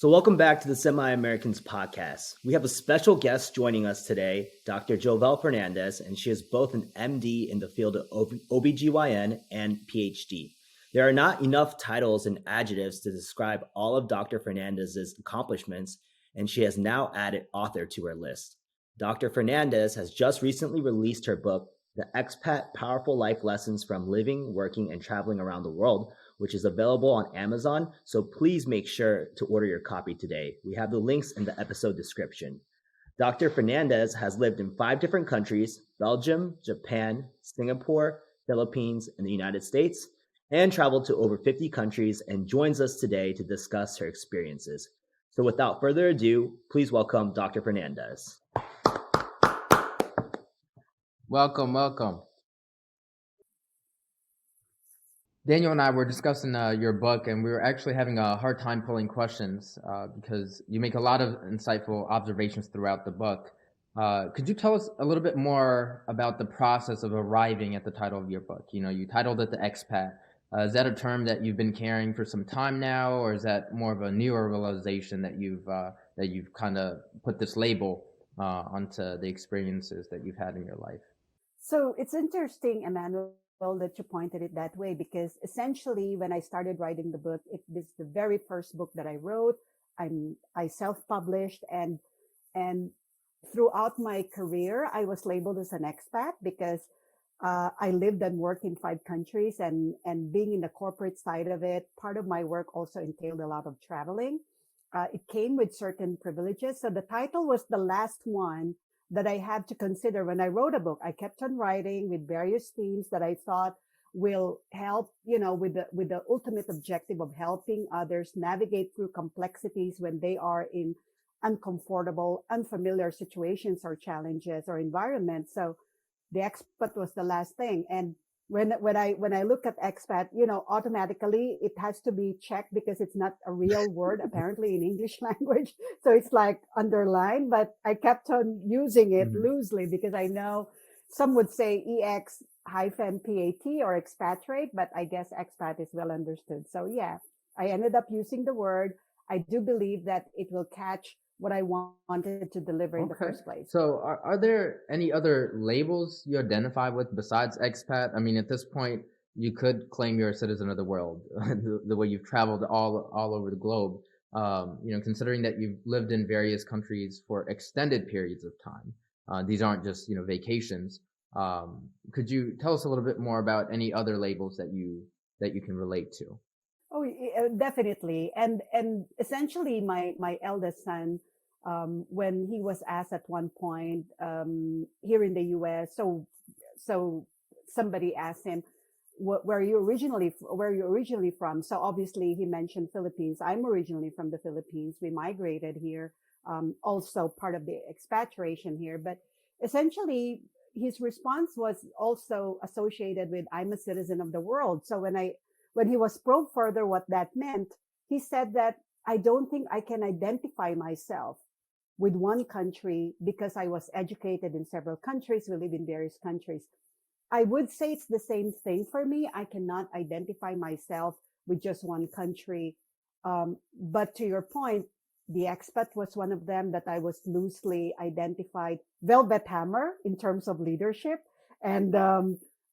So, welcome back to the SemiAmericans podcast. We have a special guest joining us today, Dr. Jovel Fernandez, and she is both an MD in the field of OBGYN and PhD. There are not enough titles and adjectives to describe all of Dr. Fernandez's accomplishments, and she has now added author to her list. Dr. Fernandez has just recently released her book, The Expat: Powerful Life Lessons from Living, Working, and Traveling Around the World, which is available on Amazon, so please make sure to order your copy today. We have the links in the episode description. Dr. Fernandez has lived in 5 different countries: Belgium, Japan, Singapore, Philippines, and the United States, and traveled to over 50 countries and joins us today to discuss her experiences. So without further ado, please welcome Dr. Fernandez. Welcome. Daniel and I were discussing your book, and we were actually having a hard time pulling questions because you make a lot of insightful observations throughout the book. Could you tell us a little bit more about the process of arriving at the title of your book? You know, you titled it The Expat. Is that a term that you've been carrying for some time now, or is that more of a newer realization that you've kind of put this label onto the experiences that you've had in your life? So it's interesting, Emmanuel, that you pointed it that way, because essentially when I started writing the book, this is the very first book that I wrote. I self-published, and throughout my career, I was labeled as an expat because I lived and worked in 5 countries, and being in the corporate side of it, part of my work also entailed a lot of traveling. It came with certain privileges. So the title was the last one that I had to consider when I wrote a book. I kept on writing with various themes that I thought will help, with the ultimate objective of helping others navigate through complexities when they are in uncomfortable, unfamiliar situations or challenges or environments. So the expat was the last thing. And when I look at expat, automatically it has to be checked because it's not a real word apparently in English language. So it's like underlined, but I kept on using it loosely because I know some would say EX-PAT or expatriate, but I guess expat is well understood. So yeah, I ended up using the word. I do believe that it will catch what I wanted to deliver in the first place. So are there any other labels you identify with besides expat? I mean, at this point, you could claim you're a citizen of the world, the way you've traveled all over the globe. Considering that you've lived in various countries for extended periods of time. These aren't just, vacations. Could you tell us a little bit more about any other labels that you can relate to? Oh, definitely. And essentially my eldest son, when he was asked at one point, here in the US, so somebody asked him, where are you originally from? So obviously he mentioned Philippines. I'm originally from the Philippines. We migrated here, also part of the expatriation here, but essentially his response was also associated with, I'm a citizen of the world. So when he was probed further what that meant, he said that I don't think I can identify myself with one country because I was educated in several countries. We live in various countries. I would say it's the same thing for me. I cannot identify myself with just one country. But to your point, the expat was one of them that I was loosely identified. Velvet Hammer in terms of leadership. And,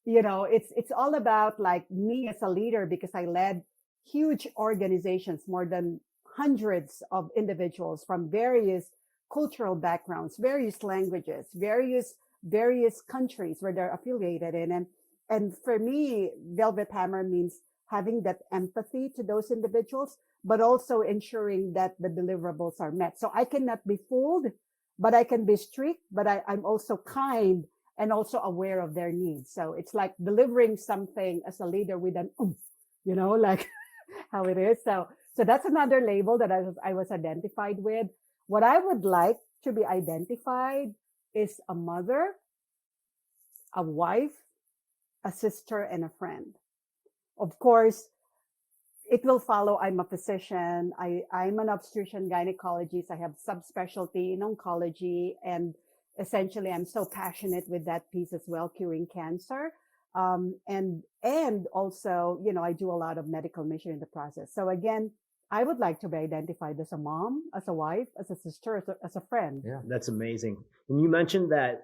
it's all about like me as a leader because I led huge organizations, more than hundreds of individuals from various cultural backgrounds, various languages, various countries where they're affiliated in. And for me, Velvet Hammer means having that empathy to those individuals, but also ensuring that the deliverables are met. So I cannot be fooled, but I can be strict, but I'm also kind and also aware of their needs. So it's like delivering something as a leader with an like how it is. So that's another label that I was identified with. What I would like to be identified is a mother, a wife, a sister, and a friend. Of course, it will follow. I'm a physician. I'm an obstetrician gynecologist. I have subspecialty in oncology, and essentially I'm so passionate with that piece as well, curing cancer. And also, I do a lot of medical mission in the process. So again, I would like to be identified as a mom, as a wife, as a sister, as a friend. Yeah. That's amazing. And you mentioned that,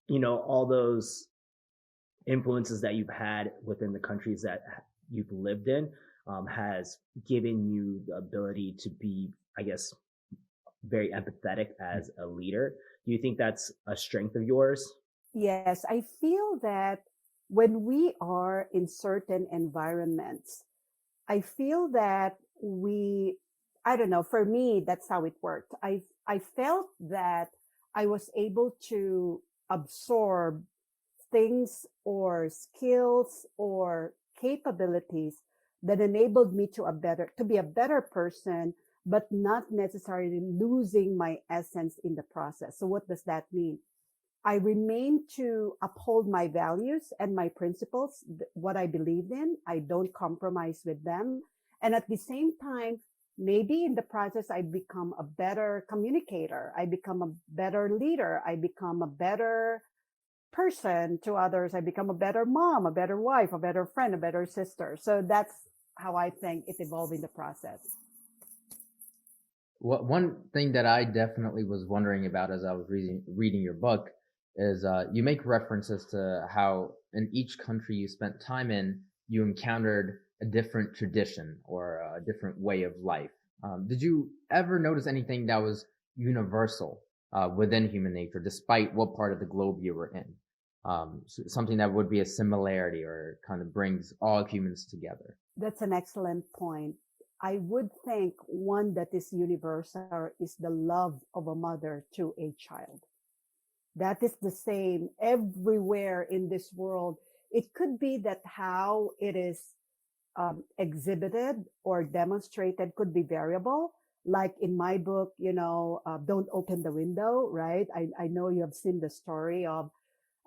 all those influences that you've had within the countries that you've lived in has given you the ability to be, I guess, very empathetic as a leader. Do you think that's a strength of yours? Yes, I feel that when we are in certain environments, I feel that I don't know, for me, that's how it worked. I felt that I was able to absorb things or skills or capabilities that enabled me to be a better person, but not necessarily losing my essence in the process. So what does that mean? I remain to uphold my values and my principles, what I believe in. I don't compromise with them. And at the same time, maybe in the process, I become a better communicator. I become a better leader. I become a better person to others. I become a better mom, a better wife, a better friend, a better sister. So that's how I think it evolved in the process. One thing that I definitely was wondering about as I was reading your book is you make references to how in each country you spent time in, you encountered a different tradition or a different way of life. Did you ever notice anything that was universal within human nature, despite what part of the globe you were in? Something that would be a similarity or kind of brings all humans together. That's an excellent point. I would think one that is universal is the love of a mother to a child. That is the same everywhere in this world. It could be that how it is exhibited or demonstrated could be variable. Like in my book, Don't Open the Window, right? I know you have seen the story of,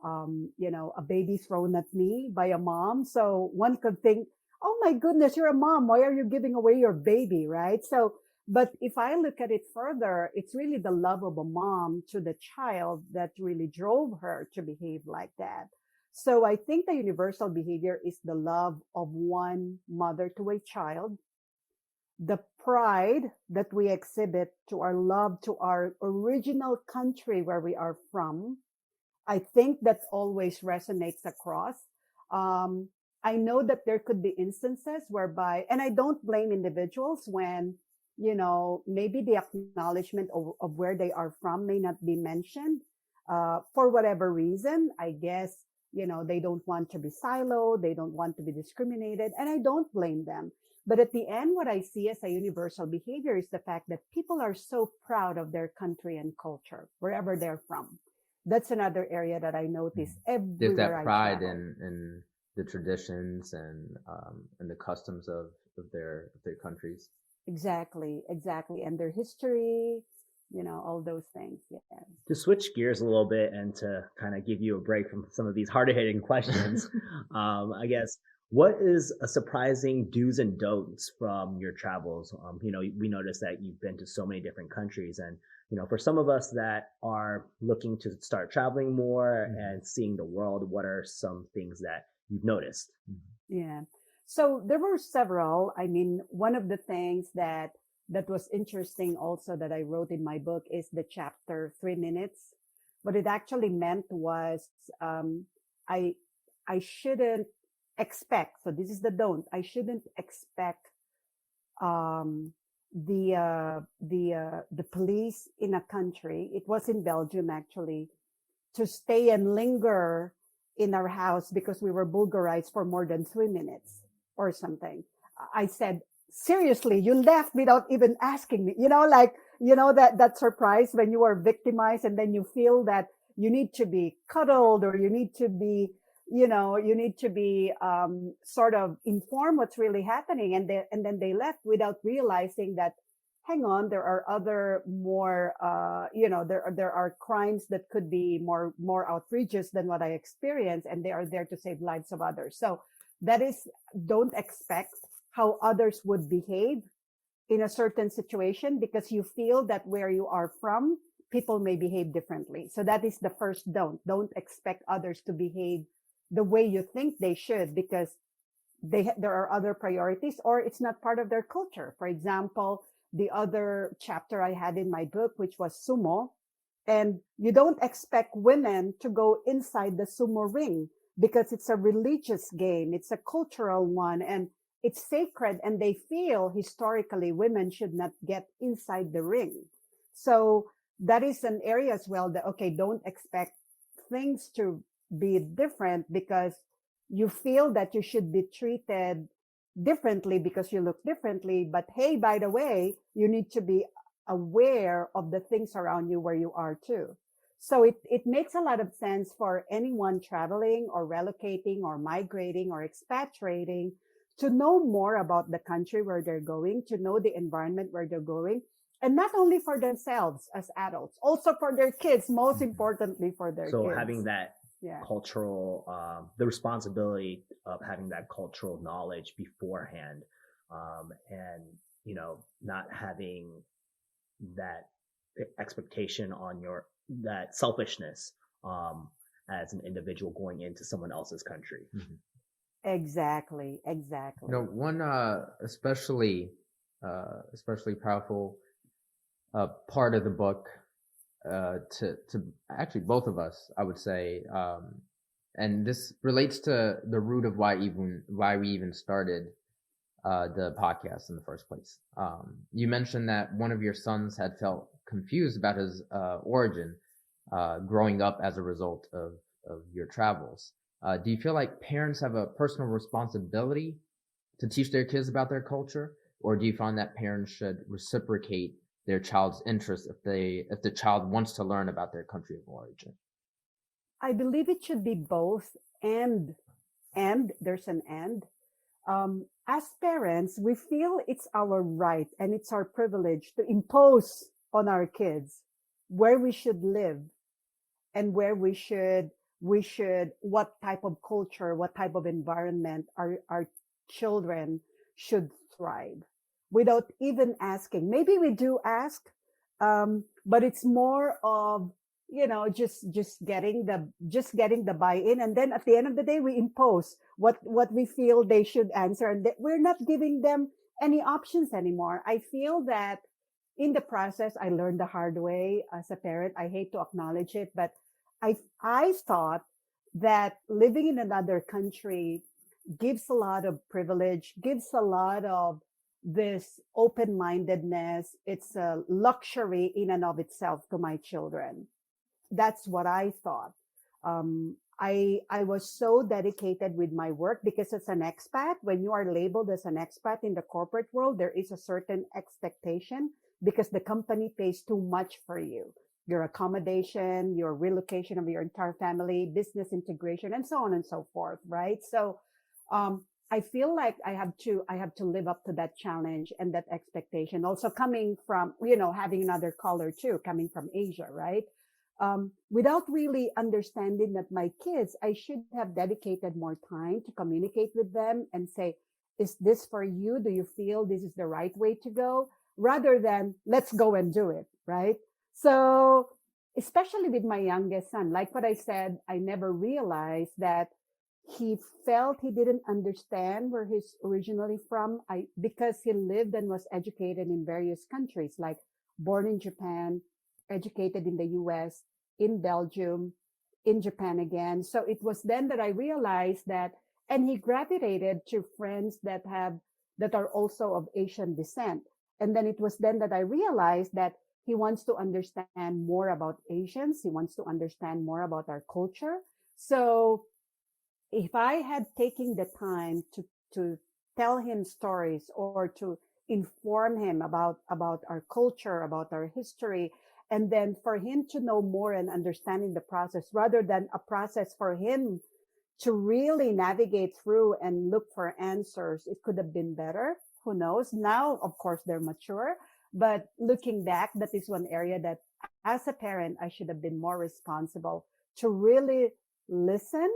a baby thrown at me by a mom. So one could think, oh my goodness, you're a mom. Why are you giving away your baby, right? So, but if I look at it further, it's really the love of a mom to the child that really drove her to behave like that. So I think the universal behavior is the love of one mother to a child, the pride that we exhibit to our love to our original country where we are from. I think that always resonates across. Um, I know that there could be instances whereby, and I don't blame individuals when, maybe the acknowledgement of where they are from may not be mentioned for whatever reason. I guess, they don't want to be siloed. They don't want to be discriminated. And I don't blame them. But at the end, what I see as a universal behavior is the fact that people are so proud of their country and culture, wherever they're from. That's another area that I notice There's everywhere that I pride travel. in the traditions and the customs of their countries. Exactly, exactly. And their history, all those things. Yeah. To switch gears a little bit and to kind of give you a break from some of these harder hitting questions, I guess, what is a surprising do's and don'ts from your travels? We noticed that you've been to so many different countries, and for some of us that are looking to start traveling more and seeing the world, what are some things that you've noticed? Yeah. So there were several. I mean, one of the things that was interesting also that I wrote in my book is the chapter 3 minutes. What it actually meant was I I shouldn't expect. So this is the don't. I shouldn't expect um, the police in a country. It was in Belgium actually, to stay and linger in our house because we were Bulgarized for more than 3 minutes or something. I said, seriously, you left without even asking me, that surprise when you are victimized and then you feel that you need to be cuddled or you need to be, sort of informed what's really happening. And then they left without realizing that, hang on, there are other more, there are crimes that could be more outrageous than what I experienced, and they are there to save lives of others. So that is, don't expect how others would behave in a certain situation because you feel that where you are from, people may behave differently. So that is the first don't. Don't expect others to behave the way you think they should because there are other priorities, or it's not part of their culture. For example, the other chapter I had in my book, which was sumo, and you don't expect women to go inside the sumo ring because it's a religious game, it's a cultural one, and it's sacred, and they feel historically women should not get inside the ring. So that is an area as well that, okay, don't expect things to be different because you feel that you should be treated differently because you look differently. But hey, by the way, you need to be aware of the things around you where you are too. So it makes a lot of sense for anyone traveling or relocating or migrating or expatriating to know more about the country where they're going, to know the environment where they're going, and not only for themselves as adults, also for their kids, most importantly for their So kids. having that Yeah. cultural, the responsibility of having that cultural knowledge beforehand, and, you know, not having that expectation on that selfishness, as an individual going into someone else's country. Exactly. You know, one especially powerful part of the book to actually both of us, I would say, and this relates to the root of why we even started the podcast in the first place. You mentioned that one of your sons had felt confused about his origin growing up as a result of your travels. Do you feel like parents have a personal responsibility to teach their kids about their culture, or do you find that parents should reciprocate their child's interest if the child wants to learn about their country of origin? I believe it should be both, and there's an and. As parents, we feel it's our right and it's our privilege to impose on our kids where we should live and where we should, what type of culture, what type of environment our children should thrive without even asking. Maybe we do ask, but it's more of, just getting the buy-in. And then at the end of the day, we impose what we feel they should answer. And we're not giving them any options anymore. I feel that in the process, I learned the hard way as a parent. I hate to acknowledge it, but I thought that living in another country gives a lot of privilege, gives a lot of this open-mindedness. It's a luxury in and of itself to my children. That's what I thought. I was so dedicated with my work because as an expat, when you are labeled as an expat in the corporate world, there is a certain expectation because the company pays too much for you. Your accommodation, your relocation of your entire family, business integration, and so on and so forth, right? So, I feel like I have to live up to that challenge and that expectation. Also coming from, having another color too, coming from Asia, right? Without really understanding that my kids, I should have dedicated more time to communicate with them and say, is this for you? Do you feel this is the right way to go? Rather than let's go and do it, right? So, especially with my youngest son, like what I said, I never realized that he felt he didn't understand where he's originally from. Because he lived and was educated in various countries, like born in Japan, educated in the US, in Belgium, in Japan again. So it was then that I realized that, and he gravitated to friends that are also of Asian descent. And then it was then that I realized that he wants to understand more about Asians. He wants to understand more about our culture. So if I had taken the time to tell him stories or to inform him about our culture, about our history, and then for him to know more and understanding the process rather than a process for him to really navigate through and look for answers, it could have been better. Who knows? Now, of course, they're mature. But looking back, that is one area that as a parent, I should have been more responsible to really listen,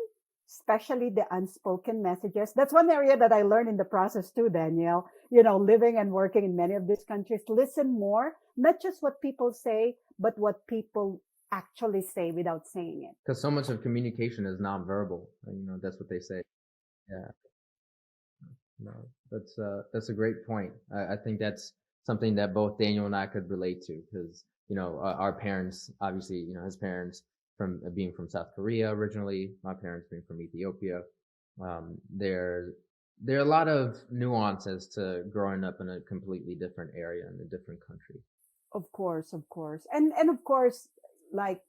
especially the unspoken messages. That's one area that I learned in the process too, Danielle. Living and working in many of these countries, listen more, not just what people say, but what people actually say without saying it. Because so much of communication is nonverbal. That's what they say. Yeah. No, that's a great point. I think that's something that both Daniel and I could relate to because our parents, obviously, his parents from being from South Korea originally, my parents being from Ethiopia. There there are a lot of nuances to growing up in a completely different area in a different country. Of course, and of course, like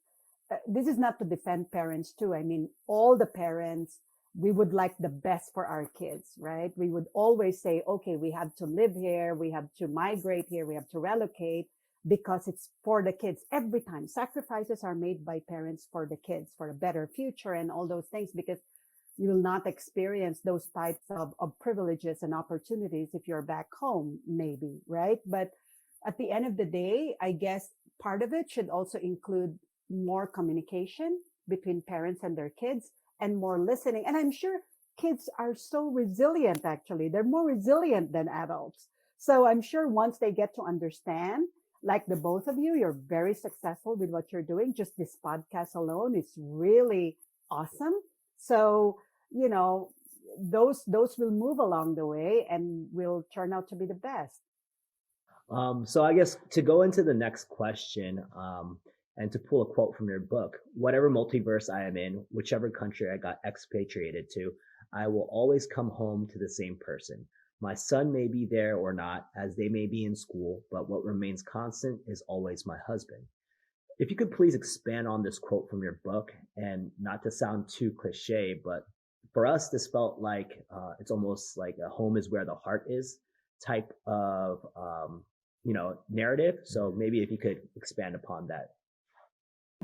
this is not to defend parents too. I mean, all the parents, we would like the best for our kids, right? We would always say, okay, we have to live here, we have to migrate here, we have to relocate because it's for the kids. Every time sacrifices are made by parents for the kids, for a better future and all those things, because you will not experience those types of privileges and opportunities if you're back home, maybe, right? But at the end of the day, I guess part of it should also include more communication between parents and their kids and more listening. And I'm sure kids are so resilient, actually. They're more resilient than adults. So I'm sure once they get to understand, like the both of you, you're very successful with what you're doing. Just this podcast alone is really awesome. So, those will move along the way and will turn out to be the best. So I guess to go into the next question, and to pull a quote from your book, whatever multiverse I am in, whichever country I got expatriated to, I will always come home to the same person. My son may be there or not, as they may be in school, but what remains constant is always my husband. If you could please expand on this quote from your book, and not to sound too cliche, but for us, this felt like it's almost like a home is where the heart is type of narrative. So maybe if you could expand upon that.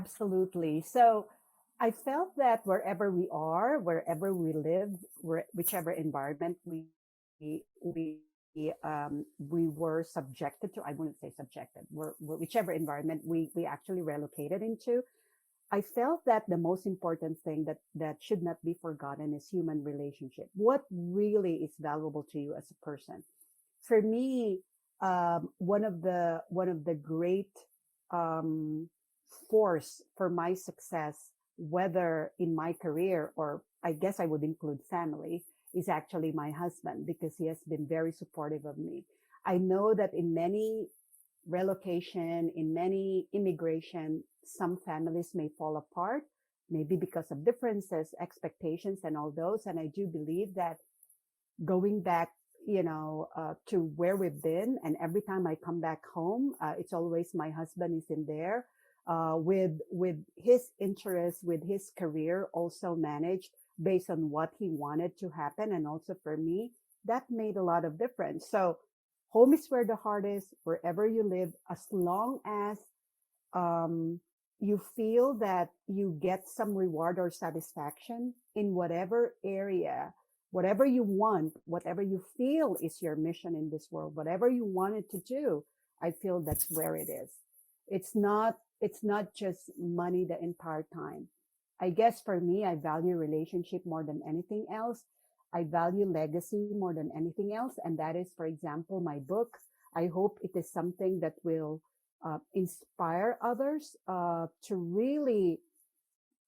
Absolutely. So I felt that wherever we are, wherever we live, whichever environment we we were subjected to, I wouldn't say subjected, whichever environment we actually relocated into, I felt that the most important thing that should not be forgotten is human relationship. What really is valuable to you as a person? For me, one of the great um, force for my success, whether in my career or I guess I would include family, is actually my husband because he has been very supportive of me. I know that in many relocation, in many immigration, some families may fall apart, maybe because of differences, expectations, and all those. And I do believe that going back, to where we've been, and every time I come back home, it's always my husband is in there, with his interests, with his career also managed based on what he wanted to happen, and also for me, that made a lot of difference. So, home is where the heart is, wherever you live, as long as you feel that you get some reward or satisfaction in whatever area, whatever you want, whatever you feel is your mission in this world, whatever you wanted to do, I feel that's where it is. It's not just money the entire time. I guess for me, I value relationship more than anything else. I value legacy more than anything else. And that is, for example, my book. I hope it is something that will inspire others to really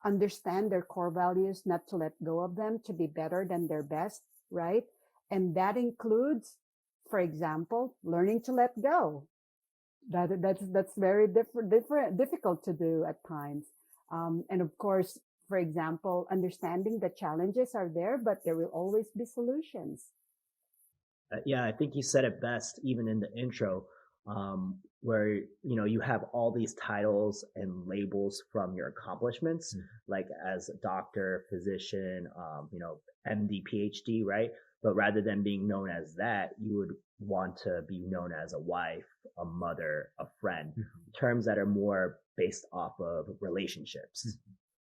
understand their core values, not to let go of them, to be better than their best, right? And that includes, for example, learning to let go. That's very difficult to do at times. And of course, for example, understanding the challenges are there, but there will always be solutions. Yeah, I think you said it best, even in the intro, where you have all these titles and labels from your accomplishments, like as a doctor, physician, MD, PhD, right? But rather than being known as that, you would want to be known as a wife, a mother, a friend, terms that are more based off of relationships.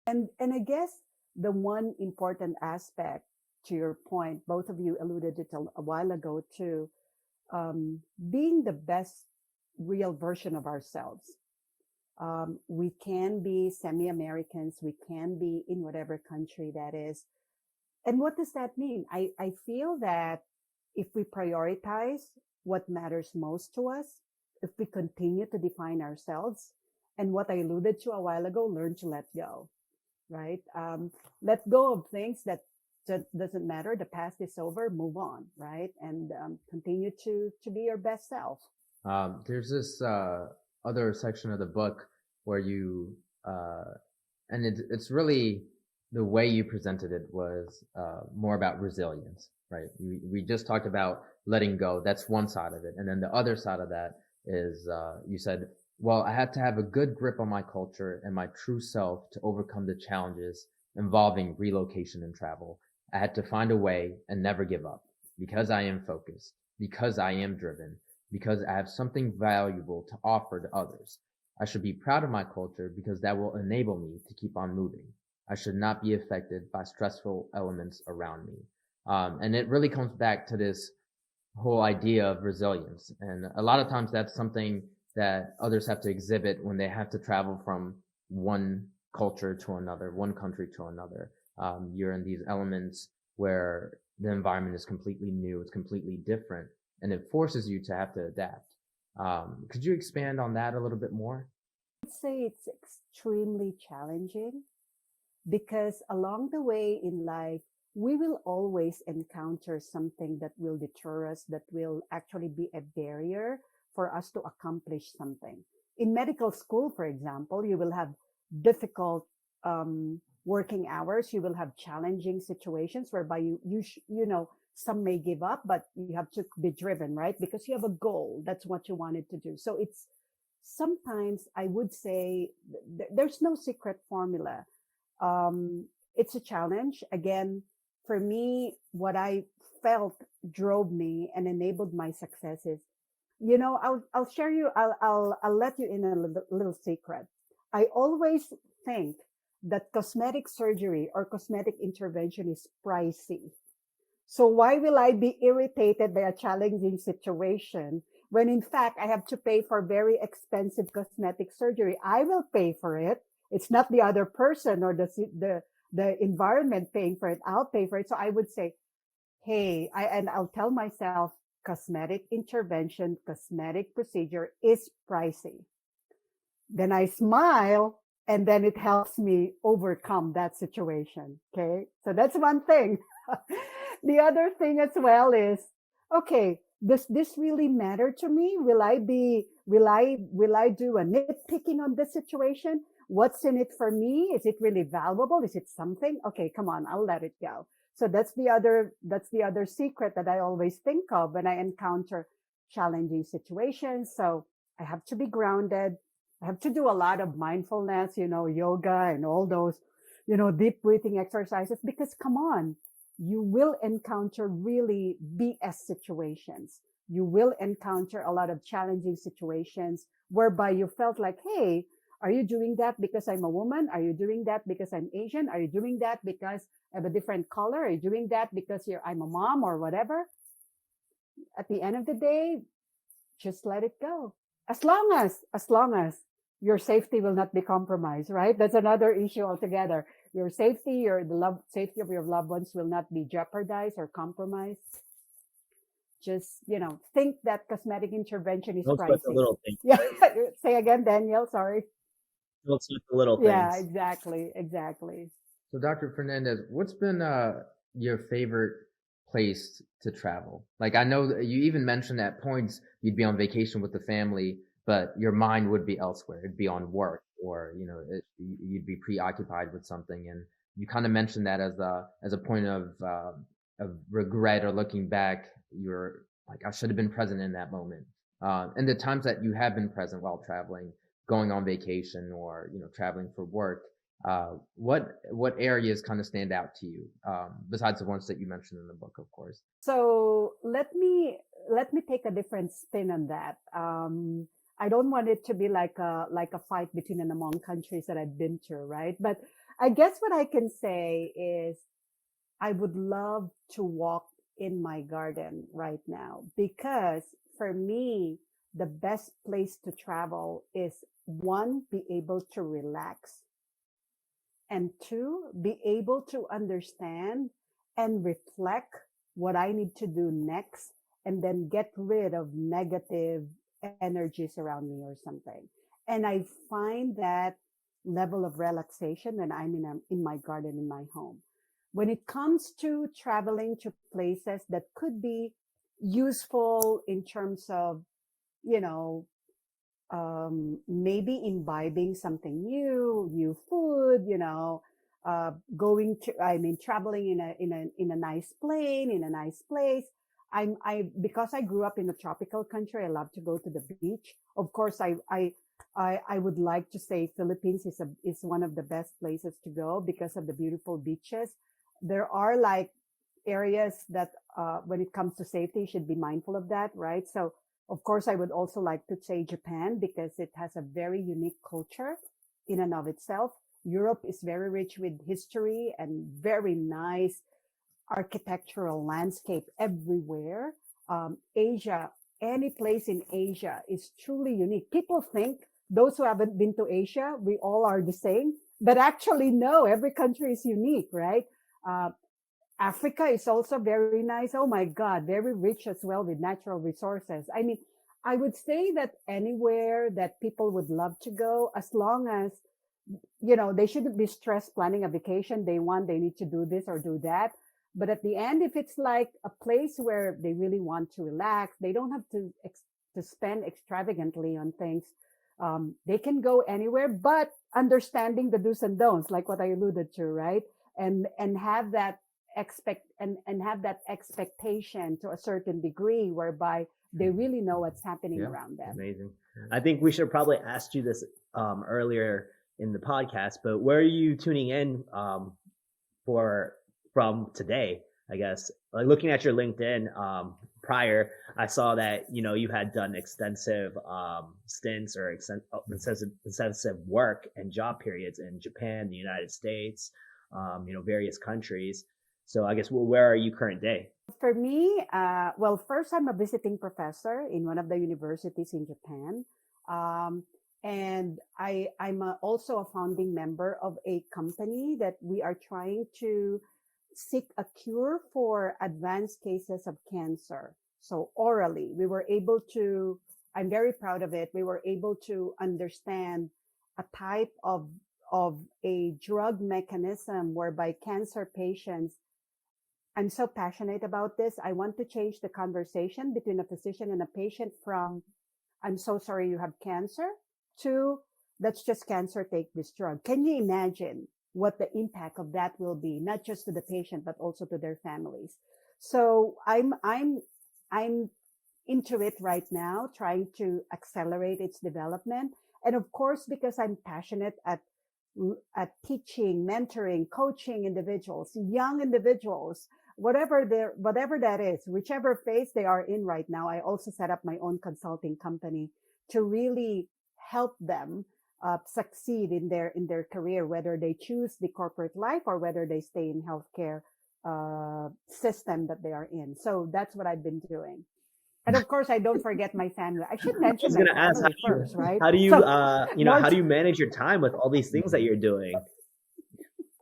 And I guess the one important aspect to your point, both of you alluded it a while ago too, being the best real version of ourselves. We can be semi-Americans. We can be in whatever country that is. And what does that mean? I feel that if we prioritize what matters most to us, if we continue to define ourselves, and what I alluded to a while ago, learn to let go, right? Let go of things that doesn't matter. The past is over. Move on, right? And continue to be your best self. There's this other section of the book where you, and it's really the way you presented it was more about resilience, right? We just talked about letting go. That's one side of it. And then the other side of that is you said, well, I had to have a good grip on my culture and my true self to overcome the challenges involving relocation and travel. I had to find a way and never give up because I am focused, because I am driven, because I have something valuable to offer to others. I should be proud of my culture because that will enable me to keep on moving. I should not be affected by stressful elements around me. And it really comes back to this whole idea of resilience. And a lot of times that's something that others have to exhibit when they have to travel from one culture to another, one country to another. You're in these elements where the environment is completely new, it's completely different, and it forces you to have to adapt. Could you expand on that a little bit more? I'd say it's extremely challenging because along the way in life, we will always encounter something that will deter us, that will actually be a barrier for us to accomplish something. In medical school, for example, you will have difficult working hours. You will have challenging situations whereby some may give up, but you have to be driven, right? Because you have a goal. That's what you wanted to do. So it's sometimes I would say there's no secret formula. It's a challenge. Again, for me, what I felt drove me and enabled my success is, I'll share you, I'll let you in a little secret. I always think that cosmetic surgery or cosmetic intervention is pricey. So why will I be irritated by a challenging situation when in fact I have to pay for very expensive cosmetic surgery? I will pay for it. It's not the other person or the environment paying for it. I'll pay for it. So I would say, hey, and I'll tell myself cosmetic intervention, cosmetic procedure is pricey. Then I smile and then it helps me overcome that situation. Okay. So that's one thing. The other thing as well is, okay, does this really matter to me? Will I do a nitpicking on this situation? What's in it for me? Is it really valuable? Is it something? Okay, come on, I'll let it go. So that's the other secret that I always think of when I encounter challenging situations. So I have to be grounded. I have to do a lot of mindfulness, yoga and all those, deep breathing exercises, because come on, you will encounter really BS situations. You will encounter a lot of challenging situations whereby you felt like, hey, are you doing that because I'm a woman? Are you doing that because I'm Asian? Are you doing that because I have a different color? Are you doing that because I'm a mom or whatever? At the end of the day, just let it go. As long as your safety will not be compromised, right? That's another issue altogether. Your safety, safety of your loved ones will not be jeopardized or compromised. Just, think that cosmetic intervention is Don't sweat the pricey. little things. Yeah. Say again, Daniel. Sorry. Don't sweat the little things. Yeah, exactly. So Dr. Fernandez, what's been your favorite place to travel? Like, I know that you even mentioned at points you'd be on vacation with the family, but your mind would be elsewhere. It'd be on work, or you'd be preoccupied with something. And you kind of mentioned that as a point of regret, or looking back, you're like, I should have been present in that moment. And the times that you have been present while traveling, going on vacation, or traveling for work, what areas kind of stand out to you, besides the ones that you mentioned in the book, of course? So let me take a different spin on that. I don't want it to be like a fight between and among countries that I've been to, right? But I guess what I can say is I would love to walk in my garden right now, because for me, the best place to travel is, one, be able to relax, and two, be able to understand and reflect what I need to do next, and then get rid of negative energies around me or something. And I find that level of relaxation when I'm in my garden in my home. when it comes to traveling to places that could be useful in terms of, you know, maybe imbibing something new food, traveling in a nice plane, in a nice place. Because I grew up in a tropical country, I love to go to the beach. Of course, I would like to say Philippines is one of the best places to go because of the beautiful beaches. There are like areas that, when it comes to safety, you should be mindful of that, right? So, of course, I would also like to say Japan because it has a very unique culture in and of itself. Europe is very rich with history and very nice architectural landscape everywhere. Asia, any place in Asia is truly unique. People think those who haven't been to Asia, we all are the same, but actually no, every country is unique, right? Uh, Africa is also very nice. Oh my God, very rich as well with natural resources. I mean, I would say that anywhere that people would love to go, as long as, they shouldn't be stressed planning a vacation. They need to do this or do that. But at the end, if it's like a place where they really want to relax, they don't have to spend extravagantly on things. They can go anywhere, but understanding the do's and don'ts, like what I alluded to, right? And have that have that expectation to a certain degree whereby they really know what's happening around them. Amazing. I think we should probably ask you this earlier in the podcast, but where are you tuning in from today? I guess like looking at your LinkedIn prior, I saw that you had done extensive stints or extensive work and job periods in Japan, the United States, various countries. So I guess where are you current day? For me, well, first I'm a visiting professor in one of the universities in Japan. And I'm also a founding member of a company that we are trying to seek a cure for advanced cases of cancer. So orally, I'm very proud of it. We were able to understand a type of a drug mechanism whereby cancer patients, I'm so passionate about this. I want to change the conversation between a physician and a patient from, I'm so sorry you have cancer, to, that's just cancer, take this drug. Can you imagine what the impact of that will be, not just to the patient, but also to their families? So I'm into it right now, trying to accelerate its development. And of course, because I'm passionate at teaching, mentoring, coaching individuals, young individuals, whatever that is, whichever phase they are in right now, I also set up my own consulting company to really help them succeed in their career, whether they choose the corporate life or whether they stay in healthcare system that they are in. So that's what I've been doing. And of course, I don't forget my family. I should mention my family first, right? How do you, how do you manage your time with all these things that you're doing?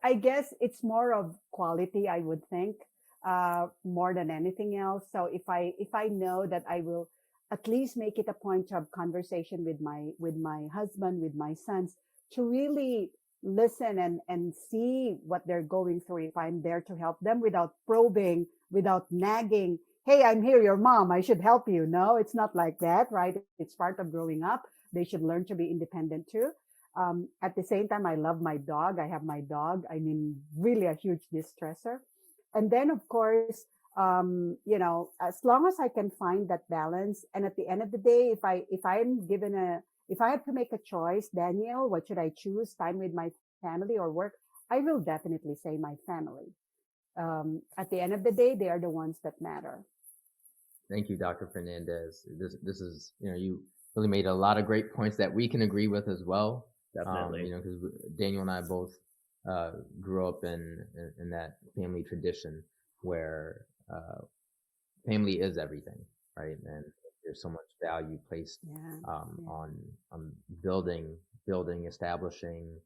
I guess it's more of quality, I would think, more than anything else. So if I know that I will at least make it a point to have conversation with my husband, with my sons, to really listen and see what they're going through, if I'm there to help them without probing, without nagging. Hey, I'm here, your mom, I should help you. No, it's not like that, right? It's part of growing up. They should learn to be independent too. At the same time, I love my dog. I have my dog. I mean, really a huge distressor. And then, of course, as long as I can find that balance, and at the end of the day, if I have to make a choice, Daniel, what should I choose? Time with my family or work? I will definitely say my family. At the end of the day, they are the ones that matter. Thank you, Dr. Fernandez. This is, you really made a lot of great points that we can agree with as well. Definitely. Because Daniel and I both grew up in that family tradition where family is everything, right? And there's so much value placed on building, establishing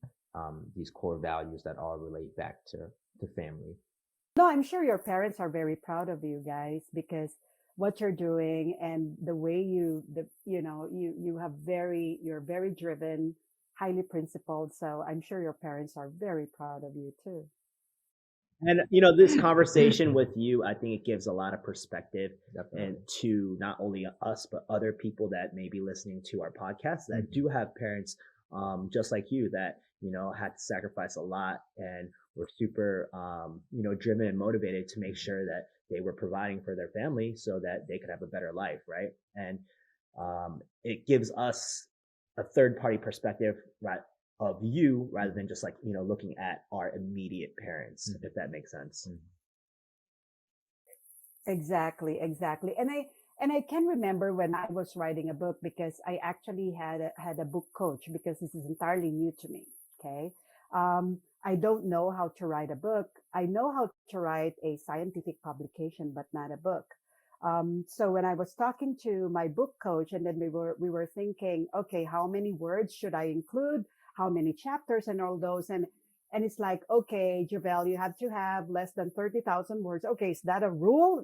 these core values that all relate back to family. No, I'm sure your parents are very proud of you guys, because what you're doing and the way you're very driven, highly principled. So I'm sure your parents are very proud of you too. And this conversation with you, I think it gives a lot of perspective Definitely. and to not only us but other people that may be listening to our podcast that do have parents just like you that had to sacrifice a lot and were super driven and motivated to make sure that they were providing for their family so that they could have a better life, right? And it gives us a third party perspective, right, of you rather than just like looking at our immediate parents, if that makes sense. Exactly, exactly. And I can remember when I was writing a book because I actually had a book coach because this is entirely new to me. Okay. I don't know how to write a book. I know how to write a scientific publication, but not a book. So when I was talking to my book coach and then we were thinking, okay, how many words should I include? How many chapters and all those? And it's like, okay, Javel, you have to have less than 30,000 words. Okay, is that a rule?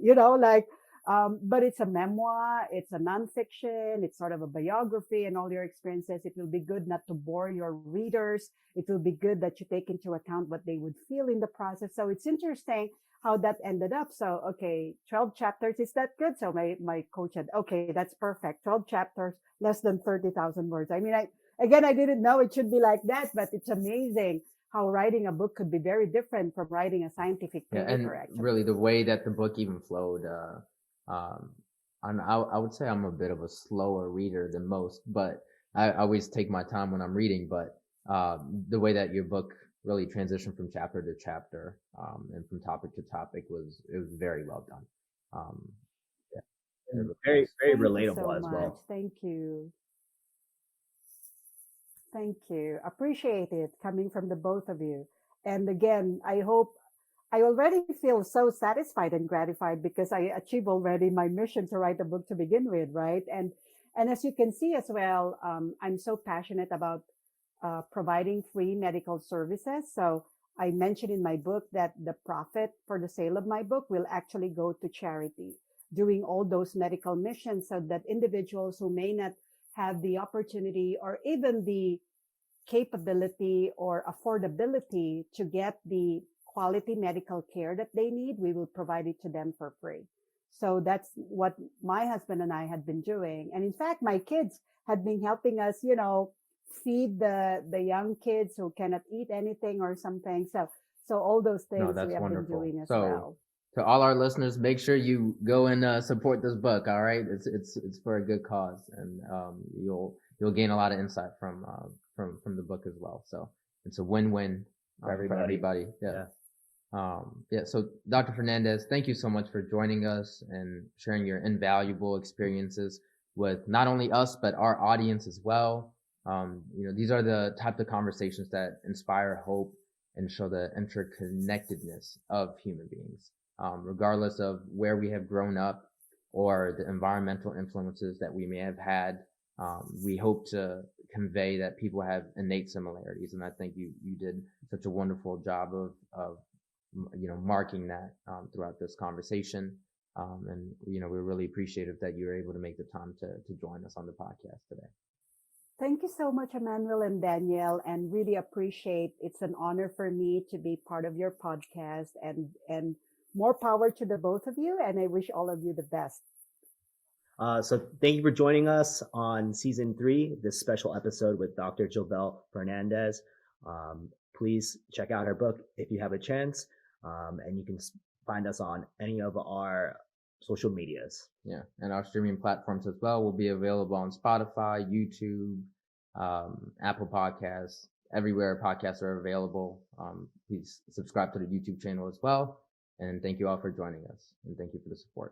But it's a memoir, it's a nonfiction, it's sort of a biography and all your experiences. It will be good not to bore your readers. It will be good that you take into account what they would feel in the process. So it's interesting how that ended up. So, okay, 12 chapters, is that good? So my coach said, okay, that's perfect. 12 chapters, less than 30,000 words. I mean, I didn't know it should be like that, but it's amazing how writing a book could be very different from writing a scientific Yeah, and paper, actually. really the way that the book even flowed, um, I would say I'm a bit of a slower reader than most, but I always take my time when I'm reading. But the way that your book really transitioned from chapter to chapter and from topic to topic it was very well done. Um, yeah, Very, very Thank you relatable so as much. well. Thank you. Thank you. Appreciate it coming from the both of you. And again, I already feel so satisfied and gratified because I achieved already my mission to write a book to begin with, right? And as you can see as well, I'm so passionate about providing free medical services. So I mentioned in my book that the profit for the sale of my book will actually go to charity, doing all those medical missions so that individuals who may not have the opportunity or even the capability or affordability to get the quality medical care that they need, we will provide it to them for free. So that's what my husband and I had been doing. And in fact, my kids had been helping us, feed the young kids who cannot eat anything or something. So all those no, things we that's have been wonderful. doing as So well. to all our listeners, make sure you go and support this book. All right, it's for a good cause, and you'll gain a lot of insight from the book as well. So it's a win-win For for everybody. Yeah. So Dr. Fernandez, thank you so much for joining us and sharing your invaluable experiences with not only us but our audience as well. These are the type of conversations that inspire hope and show the interconnectedness of human beings, regardless of where we have grown up or the environmental influences that we may have had. We hope to convey that people have innate similarities, and I think you did such a wonderful job of marking that throughout this conversation. And we're really appreciative that you were able to make the time to join us on the podcast today. Thank you so much, Emmanuel and Danielle, and really appreciate. It's an honor for me to be part of your podcast, and more power to the both of you. And I wish all of you the best. So thank you for joining us on season 3, this special episode with Dr. Jovel Fernandez. Please check out her book if you have a chance, and you can find us on any of our social medias. Yeah, and our streaming platforms as well will be available on Spotify, YouTube, Apple Podcasts, everywhere podcasts are available. Please subscribe to the YouTube channel as well. And thank you all for joining us, and thank you for the support.